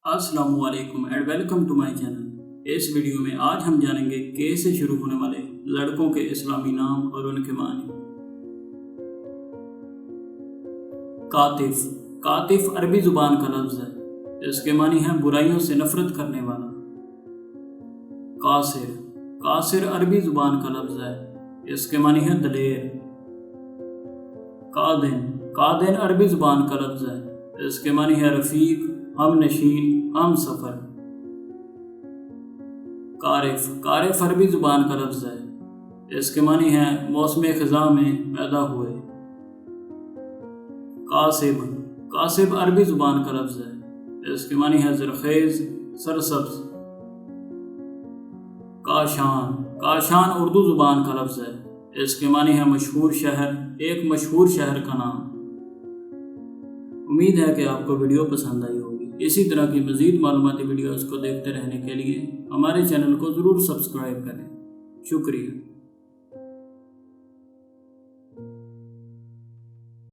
अस्सलाम वालेकुम and welcome to my channel. इस वीडियो में आज हम जानेंगे के से शुरू होने वाले लड़कों के इस्लामी नाम और उनके मानी। कातिफ। कातिफ अरबी जुबान का लफ्ज़ है। इसके मानी है बुराइयों से नफरत करने वाला। कासिर। कासिर अरबी जुबान का लफ्ज़ है। इसके मानी है दलेर। कादिन। कादिन अरबी जुबान का लफ्ज़ है। इसके मानी है रफ़ीक, हम नशीन, हम सफ़र। कारिफ। कारिफ अरबी ज़ुबान का लफ्ज़ है। इसके मानी है मौसम ख़ज़ा में पैदा हुए। कासिब। कासिब अरबी ज़ुबान का लफ्ज़ है। इसके मानी है ज़रख़ेज़, सरसब्ज़। काशान। काशान उर्दू ज़ुबान का लफ्ज़ है। इसके मानी है मशहूर शहर, एक मशहूर शहर का नाम। उम्मीद है कि आपको वीडियो पसंद आई होगी। इसी तरह की मज़ीद मालूमाती वीडियोज़ को देखते रहने के लिए हमारे चैनल को ज़रूर सब्सक्राइब करें। शुक्रिया।